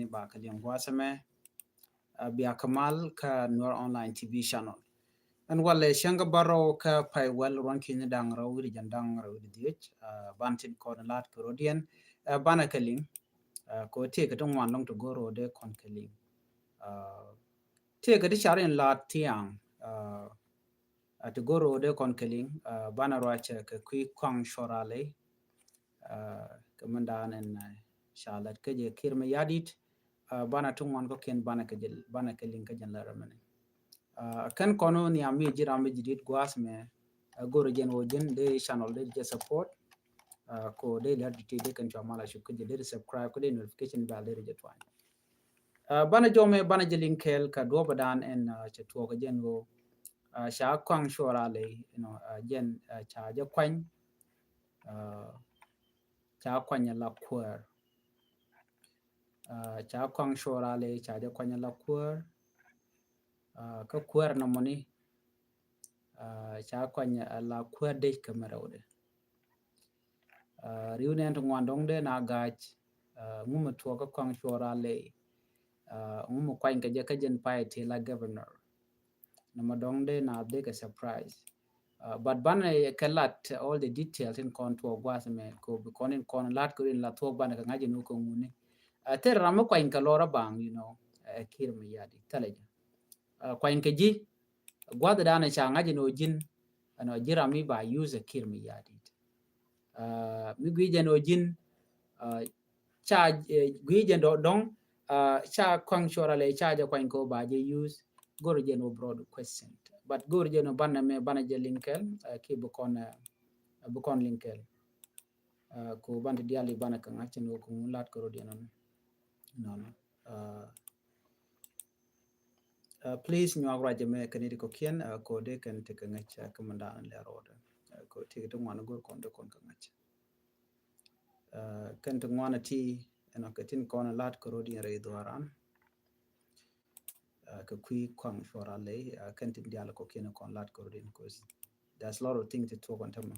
ba kalian wasame biya kamal ka Nur online TV channel an wala shanga baro ka pai wal rankin dang rawri jandang rawri dich bantin konalat korodian bana kalin ko te ka dong wan long to goro de kon kalin te ka di charin lat tiang to goro de kon kalin bana racha ka kui kwang shorale kamandan en shalat ke je kirma yadit bana tungwan ko ken bana kalin ka jan la ramane kan kono ni ami jirame jidit gwas me goro jen wojen de channel de je support ko de la dite de kan chamala shukje de subscribe ko de notification bell de je twan bana jome bana jelin kel ka do badan en che to ga jen go sha kwang shorale jen cha je kwan cha kwanya la kwer cha kwang shorale cha je kwanya la kwer ka kwer na moni cha kwanya la kwer de kamarode riunen to ngwandong de na gach ngumu to ka kwang shorale ngumu kwang ka je ka jen pai te la governor na madong de na de ka surprise but ban kalat all the details in contour gwasme ko konin kon lat ko in la to ban ka ngaji no ko ngune ter ram kwang ka lora bang kirma yadi talaja kwang ka ji gwada dana cha ngaji no jin ano jirami ba use kirma yadi mi gwije no jin cha gwije do dong cha kwang shorale cha ja kwang ko ba je use goro je no broad question but goro je no bana je linkel ki bukon linkel ko bande diali bana kan acino ko lat ko rodi non please ñu awraje me kanidi ko kien ko de kan te kan acca kamandan le roda ko te to ngwana gor kon de kon kan acca kan to ngwana ti eno katin kon lat ko rodi re doran ka kui kwang shorale kan te diala ko kien kon lat ko rodi because there's a lot of things to talk on tama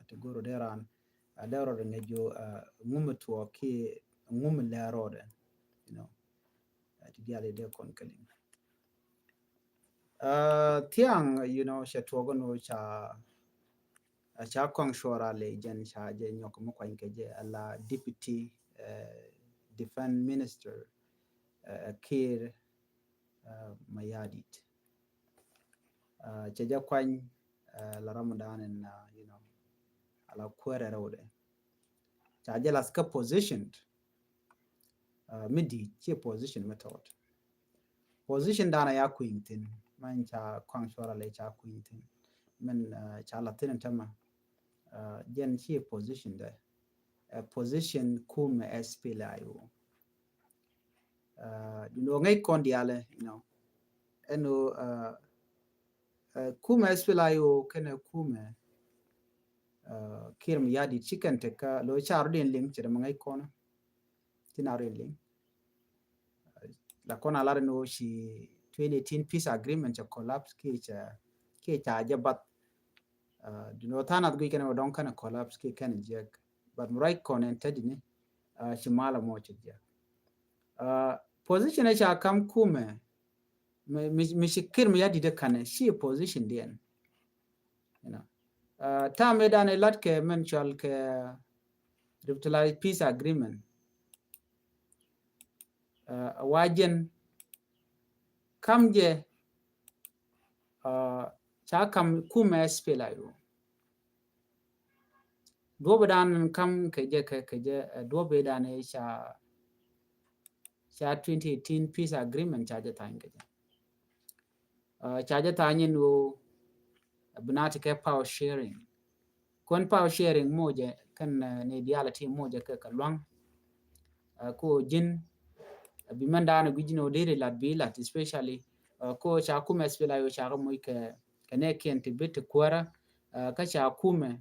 to goro deran adaro de ngejo ngumu to ki ngumu le roda to diala de kon kalin tiang she togo no cha kwang shorale jen cha je nyoko mo kwang keje ala deputy defense minister kir mayadit cha ja kwang la ramadan and ala kwere rode cha je las ka positioned midi che position method position dana ya quintin man cha kwang shorale cha quintin men cha latin tama jen chi position de position kum SPLIO ngai kondiale eno kum SPLIO kene kume kirm yadi chicken teka lo char den ling chere ngai kona tinare ling la kona la no shi 2018 peace agreement cha collapse ke cha jabat tanat gui kana don kana collapse ke kan jeg but right connected ni shimala mo chija position cha kam kume mi shikir mi yadi de kana shi position den ta me dan lat ke mental ke revitalized peace agreement wajen kamje cha kam kume SPLIO do bedan kam keje do bedan cha 2018 peace agreement cha ja tan keje cha ja tan no binati ke power sharing kon power sharing moje kan ne dialati moje ke kalwang ko jin bimandana gujino dere lat bi lat especially ko cha kume SPLIO cha mo ke ne kente bit kwara ka cha kume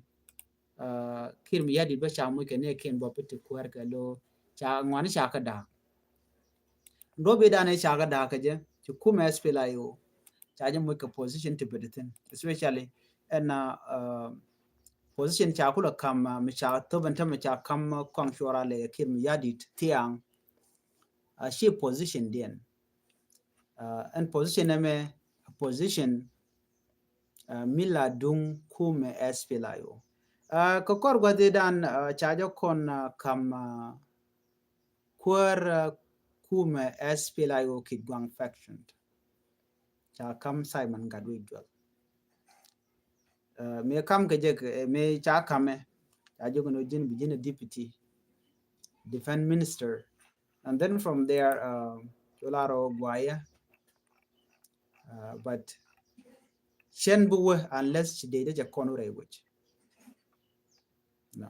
kirmi yadi ba cha mo ke ne ken bo bit kwara ka lo cha ngwani cha ka da do be dane cha ka da ka je ci kume SPLIO cha je mo ke position to bitin especially and position cha kula kam mi cha to ban ta mi cha kam kwang shorale kirmi yadi tiang she position den and position me position mila dung kume SPLIO ko korgo de dan chajo kon kam kwar kume SPLIO Kitgwang faction cha kam Simon Gadwe jwal me kam ke me cha kame cha jogono jin bijina deputy defense minister and then from there Jolaro Gwaya but Shen buwe unless she did a conure which no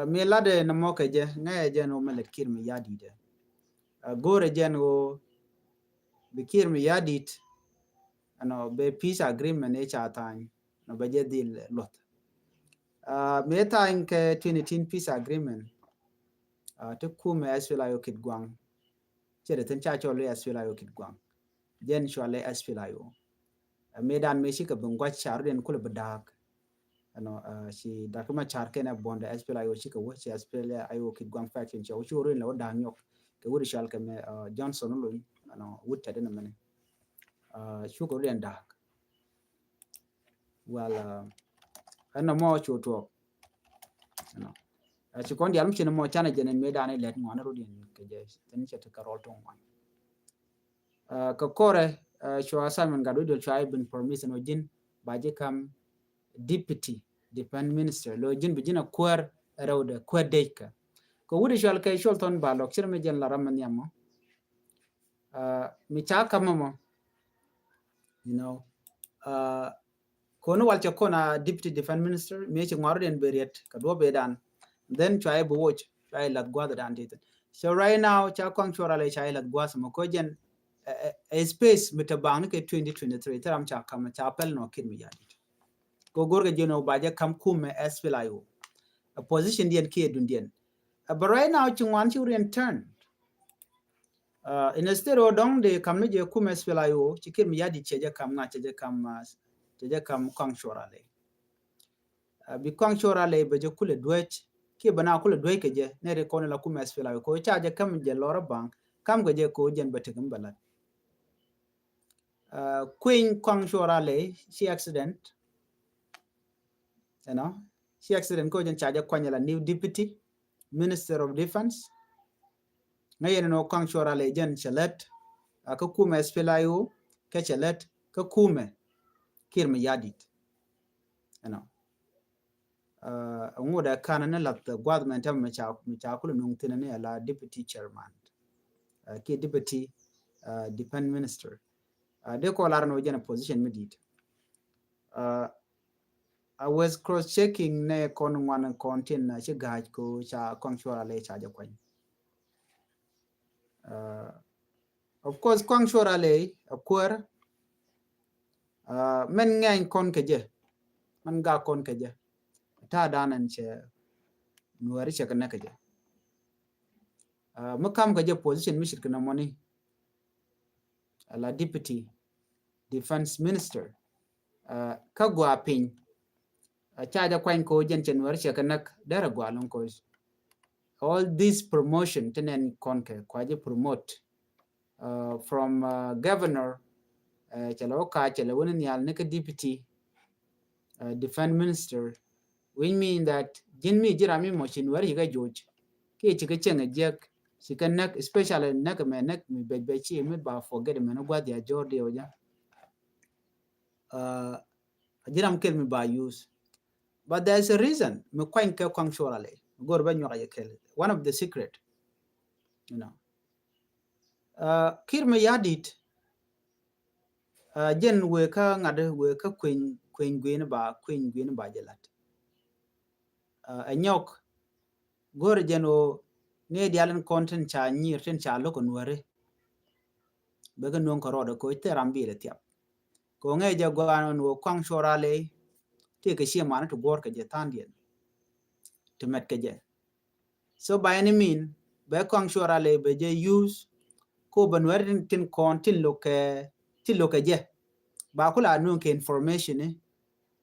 me lade na moke je ngaye je no melet kirmi yadi de gore je no be kirmi yadit ano be peace agreement e cha tan no be je dil lot me tan ke 2010 peace agreement to kume SPLIO Kitgwang chere ten cha chole SPLIO Kitgwang jen chole SPLIO medan me shi ka bungwa char den kula badak ano si dakuma char kena bonda SPLIO shi ka wo si SPLIO Kitgwang faction cha wo ro la da nyok ke wuri shal ka me Johnson lo ano wutta den mane shu ko den dak wala ano mo chu to ano ci kon dialum ci mo chana jenen medan let ngona ro den ke je ten ci ta karol to ngwan ka kore Chua Simon Gadwe Chua been permission ojin baje kam deputy defense minister lo jin bijina kwar rawda kwadeka ko wudi shal kay sholton ba lok sirme jen la ramman yammo mi cha kamamo you know kono walcha kona deputy defense minister me ci ngaro den beriet ka do be dan then Chua bo watch Chua lat gwa dan titan so right now cha kwang chora le Chua lat gwa samo ko jen a space metabang ke 2023 taram cha kam cha pel no kin mi yadi ko gorga jeno baje kam kume SPLIO a position dien ke dundien but right now chungwan churian turn instead of dong de kam je kume SPLIO chikir mi yadi cheje kam nga cheje kam kwang chorale bi kwang chorale beje kule dwech ke bana kule dwech ke je ne re kono la kume SPLIO ko cha je kam je lora bank kam go je ko jen batigum balat Queen Kwang Chorale she accident you know she accident ko jen charge kwanyala new deputy minister of defense ngayen no Kwang Chorale jen chalet ka kume SPLIO ke chalet ka kume kirmi yadit you know ngoda kanana lat government am mi cha kulu nung tinane ala deputy chairman ke deputy defense minister they call arno jena position medit I was cross checking ne kon wan content na che gaj ko cha Kwangchora le cha ja kwan of course Kwangchora le akwar men ngain kon keje man ga kon keje ta danan che nuari che kana keje makam keje position mishir kana money la deputy defense minister ka gwa pin cha ja kwan ko jen chen war che kanak dara gwa lon ko all this promotion tenen konke kwaje promote from governor chalo ka chalo wonen yal ne ka deputy defense minister we mean that jin mi jirami mo chin war higa joj ke chike chenga jek sikanak especially nak me nak mi be chi mi ba forget me no gwa dia jorde oja jiram kel mi ba use but there's a reason me kwan ke Kwangchora le gor ba nyoga yekel one of the secret you know kir me yadit jen we ka ngade we ka kwen gwen ba jelat anyok gor jeno ne dialen content cha nyir ten cha lo ko nuare be ga non ko rodo ko terambi le tiap ko nge je gwano no Kwangchora le te ke shi man to gor ke je tandien to met ke je so by any mean be Kwangchora le be je use ko banwer tin content lo ke je ba kula no ke information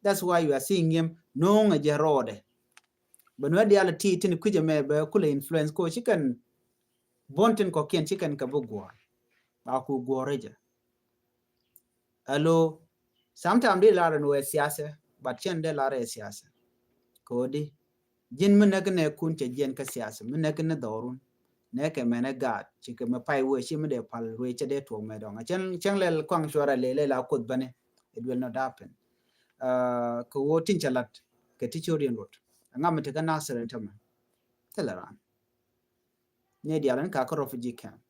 that's why you are seeing him no nge rode banwer dial ti tin kuje me be kula influence ko chicken bonten ko kien chicken ka bu gwor ba ku gworeja alo sometimes de la no siyasa but chen de la siyasa ko di jin mun ne kun che jen ka siyasa mun ne dorun ne ke mena gat chi ke ma pai we chi me de pal we che de to me dong chen le kwang shora le la kut bane it will not happen ko wotin chalat ke ti chorien rot ngam te kana seren tama teleran ne dialan ka ko refugee camp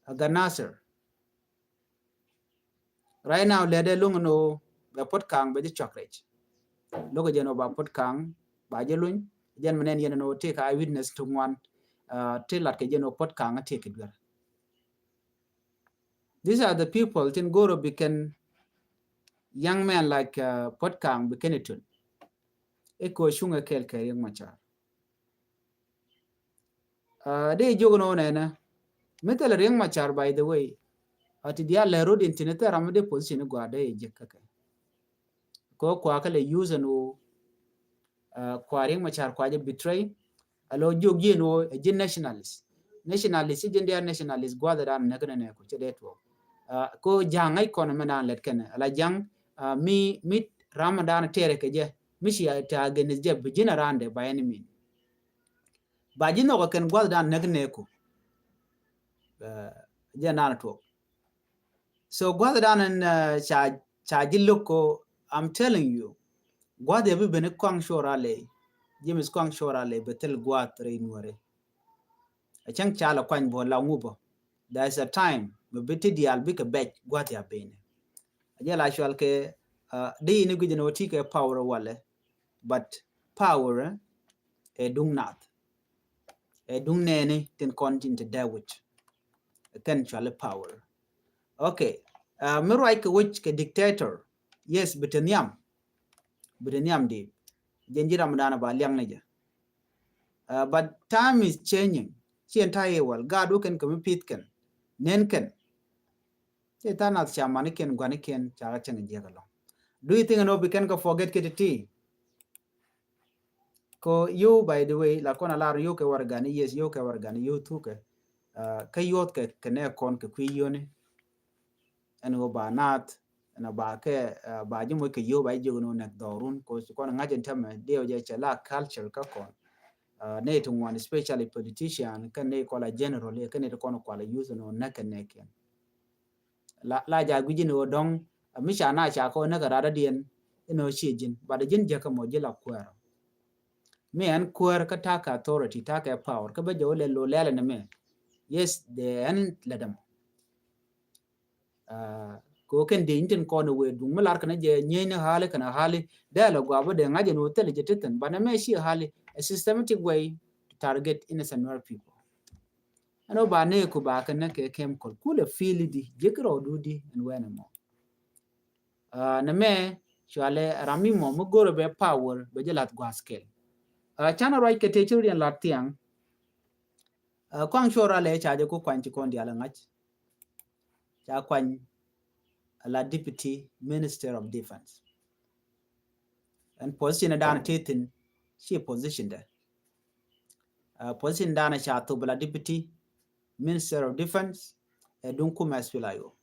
aga nasser right now le de lung no ba pot kang be di chocolate logo jeno ba pot kang ba je luñ jen menen yen no take eye witness to one telat ke jeno pot kang take it wer these are the people tin goro becan young men like pot kang bekenitun eko shunga kel ke yang machar de jogono na metal yang machar by the way ati dia le road internet ramade position gwa de jekka ko kwa kale use no kwa yang machar kwa je betray alo jogi no jin nationalist jin dia nationalist gwa da na kana ko chede to ko jangai kono mena let kana ala jang mi mit ramadan tere ke je mishi ta genis je bijina rande by any mean ba jino ko ken gwa da na ko je na to so gwa da na cha jiloko I'm telling you gwa de be ne kwang shorale James kwang shorale betel gwa tre nuore a chang chala kwang bo la ngubo there's a time me beti dial bi ke bet gwa ya bene ajala shwal ke de ni gujino tike power wale but power e dung nat e dung nene ten content dawit can chale power okay me right which ke dictator yes beteniam de jenjira mdana ba liang neja but time is changing chi entire world god who can come pit can nen can che tanat chamani ken gwani ken chaga chang jegalo do you think no we can go forget KTT ko you by the way la kona lar you ke wargani yes you ke wargani you tu ke ka yot ke ne kon ke kuyone eno ba nat na ba ke ba jimo ke yo ba jogo no nek dorun ko ko na ngajen tama deo je chala culture ka kon ne to one especially politician kan ne ko la general kan ne ko no ko la use no neken la ja gujino dong misha na cha ko na garada dien ino shijin ba da jin jaka mo jila kwero me an kwer ka taka authority taka power ka ba jole lo lele na me yes the an ladam ko ken de inten ko no we dung malar kana je nyene hale kana hale dialogue gwa de ngaje no tele jetetan bana me shi hale a systematic way to target innocent people ano ba ne ko ba kana ke kem ko kule feel di jekro dudi and when mo na me chale rami mo mo goro be power be jelat gwa scale chana right ke te churian latiang kwang shora le chaje ko kwanchi kon diala ngach cha kwan la deputy minister of defense and position dan tetin she position there position dan cha to bla deputy minister of defense don't come as well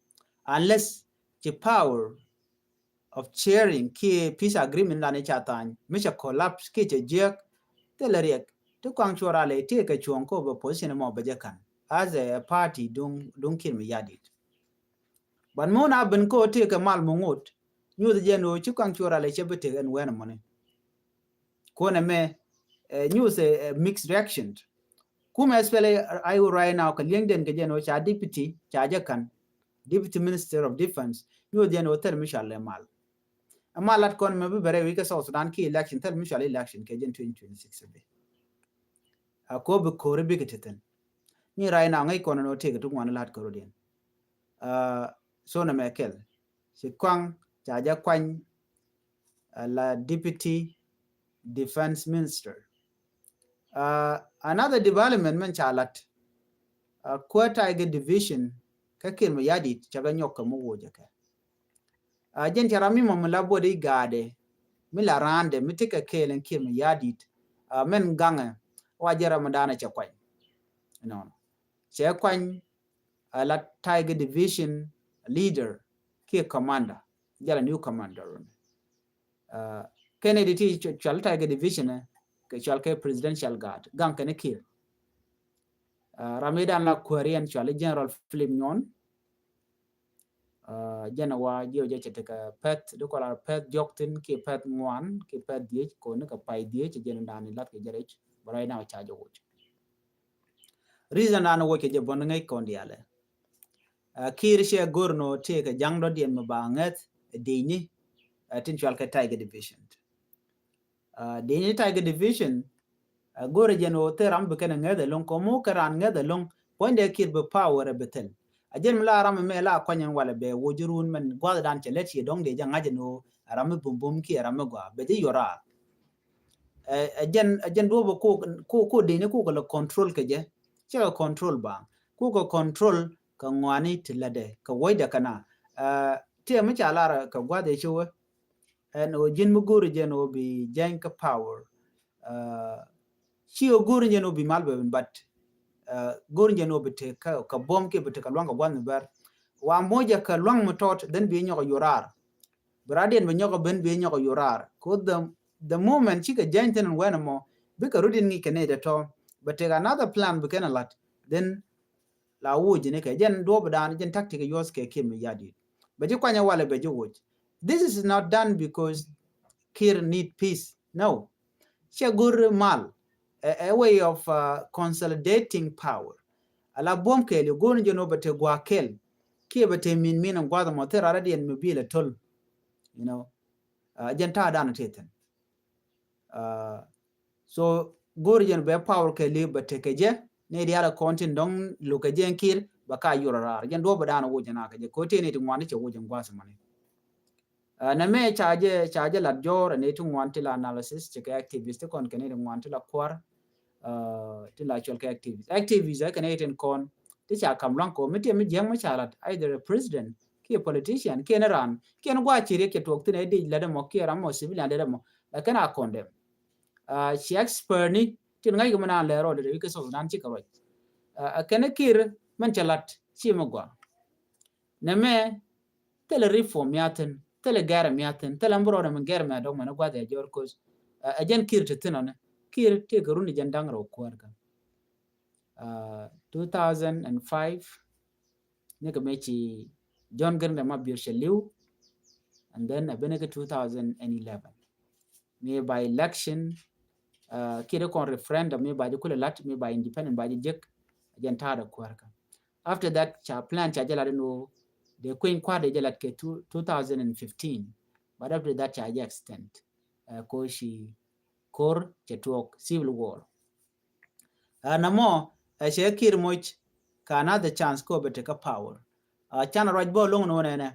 unless the power of chairing key peace agreement dan cha tan misha collapse ke je jek teleriek to kwang chora le te ke chuon ko bo position mo bajakan as a party don't kill me yadit ban mo na ben ko te ke mal mongot nyu de no chi kwang chora le chebete en wen mo ne ko na me nyu se mixed reaction kuma espele ayu right now ka lengden ke no cha deputy cha jakan deputy minister of defense nyu de no ter mishal mal amalat kon me be bere wi ka South Sudan ki election ter mishal election ke 2026 be ko be ko re bigeten ni right now ngai kon no te ke tu wan lat ko rodien so na mekel si kwang cha ja kwan la deputy defense minister another development man chalat quarter division ka kirma yadi chaga nyoka mo woje ka jen charami mo la bodi gade mi la rande mi tika kelen kirma yadi men ganga wajera madana cha kwai non che kwan la Tiger Division leader ki commander jala new commander Kennedy ti chal Tiger Division ke chal ke presidential guard gang kene kir Ramadan la Korean chal General Philip Nyon jana wa jio je chete ka pet do ko la pet joktin ki pet ngwan ki pet die ko ne ka pai die je jena dani lat ke jarech baray na cha jo reason ana wo ke je bon ngai kon diale kir she gorno te ka jangdo dien ma banget deni tin chal ka Tiger Division deni Tiger Division gore jeno te ram be kana ngade long ko mo karan ngade long ponde kir be power betel ajen mla ram me la kwanyen wala be wojurun men gwada dan che leti dong de janga jeno ram bum ki ram gwa be di yora ajen do ko de ne ko ko control ke je che control ba ko control ka ngwani tilade ka woida kana te mu cha lara ka gwada chewe no jin mu guru jeno bi janka power Chio guru jeno bi malbe but guru jeno bete ka bom ke bete ka lwanga gwan ber wa moja ka lwang mutot den bi nyoko yorar braden bi nyoko ben bi nyoko yorar ko the moment chika janten wena mo bi ka rudin ni kene de to but another plan bi kana lat then la wuji ne ka jen do badan jen tactic yos ke kim yadi ba ji kwanya wala be ji wuji this is not done because kir need peace no chagur mal a way of consolidating power ala bom ke le gon jono bate gwakel ke bate min ngwada mo terara dien mobile tol you know jenta dan teten so gorjen be power ke le bate ke je ne diara kontin don luka jen kir baka yurara jen do badana wo jana ke je ko te ne ti ngwani che wo jen gwasa mane na me chaje la jor ne tu ngwanti la analysis che ke activist kon ke ne ngwanti la kwar ti la chol ke activist ke ne ten kon ti cha kam lan ko mete mi jeng ma chalat either a president ki a politician ki ne ran ki ne gwa chire ke tok ti ne di la de mo ki ram mo civilian de mo la kana konde chi expert ni ti ngai ko mana le ro de ke so dan chi ka ro kana kir man chalat chi mo gwa na me tele reform yaten tele gara miaten tele mbro na ngere ma dog mana gwa de jor cause ajen kir te tinone kir te garuni jandang ro kwarga 2005 ne ka mechi John Gernda ma bir sheliu and then abenega 2011 me by election kire kon referendum me by kule lat me by independent by jek ajen tada kwarga after that cha plan cha jala no the queen kwade jalat ke 2015 but after that charge extent ko shi kor chetok civil war namo she kir moch kana the chance ko bete ka power chana raj bo long no ne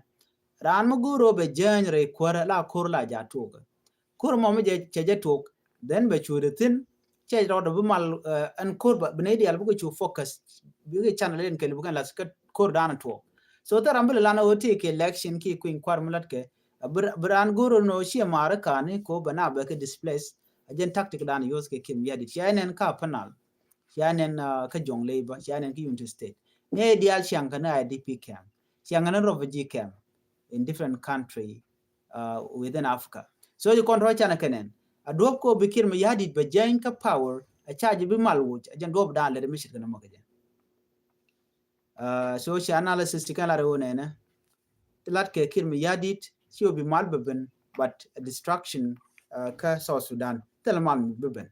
ran mu guro be jenre kwar la kor la ja tok kor mo me je tok then be churetin che ro do mal an kor ba ne di al bu ko focus bi chana len ke bu kan la kor dan tok so that ambele lana oti ke election ki queen kwar mulat ke bran guru no shi mara kani ko bana ba ke displace ajen tactic dan yos ke kim yadi chanen ka panal chanen ka jongle ba chanen ki unity state ne dial shankana IDP camp shankana refugee camp in different country within Africa so you control chana kenen adop ko bikir me yadi ba jain ka power a charge bi malwuj ajen dob dan le mi shirkana makaje so she analysis tikala rewone na lat ke kirmi yadit she will be malbeben but a destruction ka South Sudan telman beben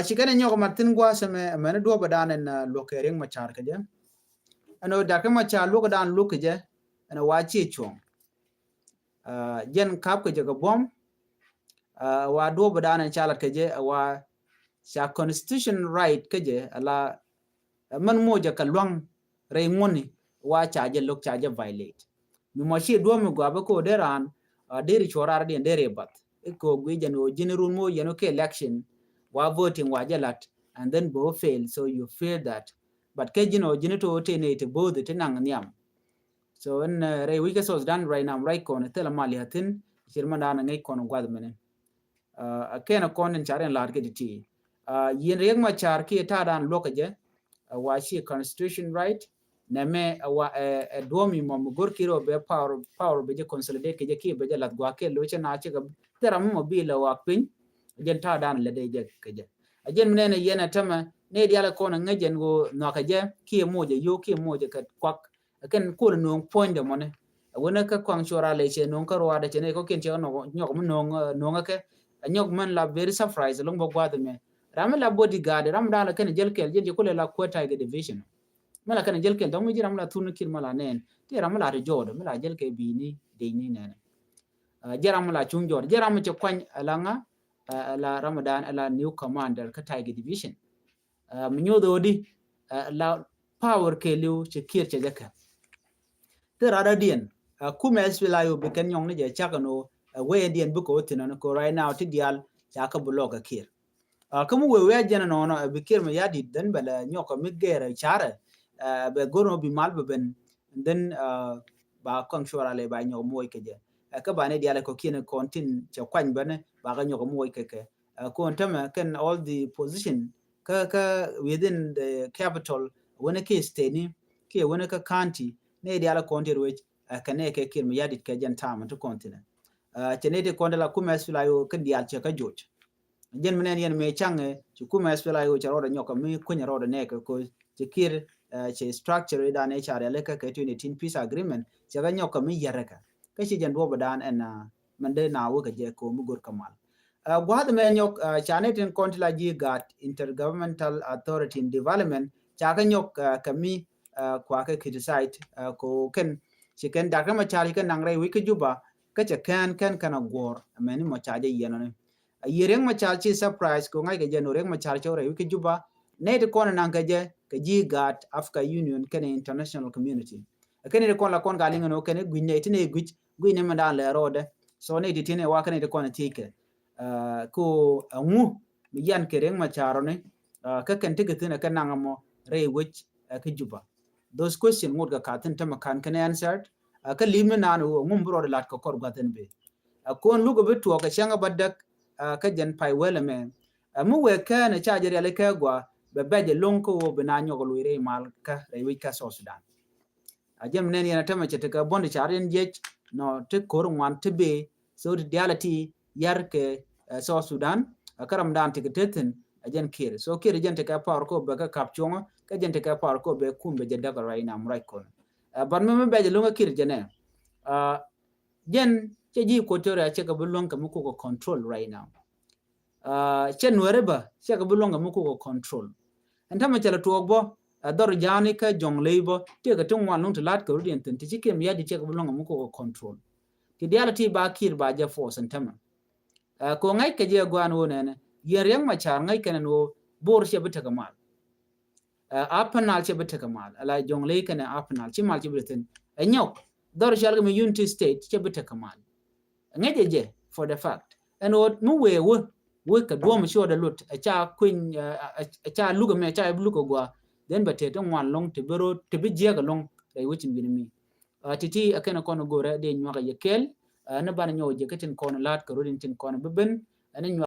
she kana nyoko martin gwa same mena do badan en lokering machar kaje ano dakka machar lo dan lo kaje ana wachi chong jen kap kaje ga bom wa do badan en chalat kaje wa sha constitution right kaje ala man moja kalwang Raymoni wa charge lok charge violate mi mo shi do mi gwa ko deran deri chorar de dere bat ko gwe jano general mo yano ke election wa voting wa jalat and then bo fail so you fear that but ke to te ne te both te nang niam so in re we so done right now right kon tela mali hatin shirman dana ngai kon gwad menen akena kon en charen lar ke ti yin reg ma char ki ta dan lokaje wa shi constitution right na me wa domi mo gor kiro be power be je consolidate ke je ki be je lat gwa ke lo che na che ga tera mo bi la wa pin jen ta dan le de je ke je ajen mene ne yena tama ne diala ko na ngajen go na ka je ki mo je yo ki mo je ka kwak ken ko no point de mo ne wona ka kwang chora le che non ka ro da che ne ko ken che no nyok mo no ke anyok man la very surprise long bo gwa de me ram la bodyguard ram da la ken jel kel je ko le la quota division mala ken jel kel dong mi ram la tunu kir mala nen te ram la re jodo mala jel ke bi ni de ni ne jaram la chung jod jaram che kwany alanga la Ramadan ala new commander ka Tiger division mi nyodo di la power ke liu che kir che jaka te rada dien kuma eswilayo be ken yong ne je chakano we dien bu ko tinano ko right now ti dial chaka blog kir kamu we jena no be kir me yadi den bala nyoko mi gere chare be gono bi mal be ben den ba kong shora le ba nyoko moy ke je ka ba ne dial ko kine kontin che kwany bane ba ga nyoko moy ke ko ntama can all the position ka within the capital when ke state ni ke when ka county ne dial kontir which kane ke kir me yadi ke jen tama to continent chenete kondela kuma esfilayo kan dial che ka joj jen menen yen me change ci kuma esfilayo che roda nyoka mi kunya roda ne ko ci kir che structure da ne chare le ka 2018 peace agreement che ga nyoka mi yaraka ka ci jen do badan en mande na wo ka je ko mu gor kamal gwad me nyok chane ten kontila ji gat intergovernmental authority in development cha ga nyok kami kwa ka criticize ko ken ci ken daga ma chari kan nangre wi ka juba ka cha kan kana gor ameni mo chaje yeno ne yereng ma char chi surprise ko ngai ke jeno reng ma char chore wi ke juba ne de kon nan ka je ke ji gat Africa Union ken international community ken de kon la kon galing no ken gwine tine gwine ma dan le rode so ne di tine wa ken de kon tike ko ngu mi yan ke reng ma charo ne ka ken tike tine ken nan mo re wich ke juba those question ngod ga katin tama kan ken answered ka limi nanu ngum bro de lat ko kor gaten be kon lugo be to ka changa badak ka jen pai wele me mu we ka na charger ya le ka gwa be beje lonko wo be na nyogo luire mal ka re wi ka so Sudan ajem nen yana tama chete ka bondi charin je no te kor ngwan te be so reality yar ke so Sudan karam dan te teten ajen kir so kir jen te ka par ko be ka kapchongo ka jen te ka par ko be kumbe je daga right now right kon ban me beje longa kir jene jen che ji ko tore che ka bulon ka mu ko control right now che nuereba che ka bulon ka mu ko control entama chala tuogbo dor jani ka jong leibo te ka tong wan long to lat ko rudin tin ti ke mi yadi che ka bulon ka mu ko control ti reality ba kir ba je force entama ko ngai ka je gwan wona ne yereng ma char ngai kana no bor che bita kamal apanal che bita kamal ala jong lei kana apanal che mal che bitin enyok dor shal ga unity state che bita kamal ngai je for the fact and what mu we ka do mu shoda lut a cha queen a cha luga me cha luga gwa then ba te ton wan long te bero te bi je ga long dai wucin bin mi titi akena kono gore de nywa ga yekel na ban nyoje katin kono lat ka rodin tin kono beben